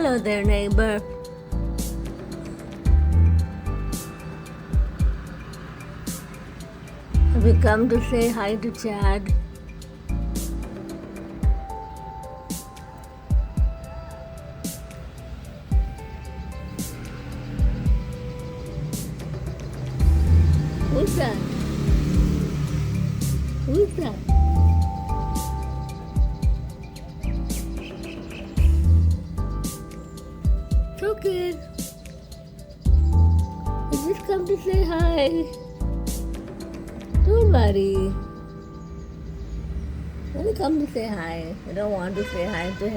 Hello there, neighbor. Have you come to say hi to Chad? Who's that? Who's that? Okay. I just come to say hi. Don't worry. Only come to say hi. I don't want to say hi to him.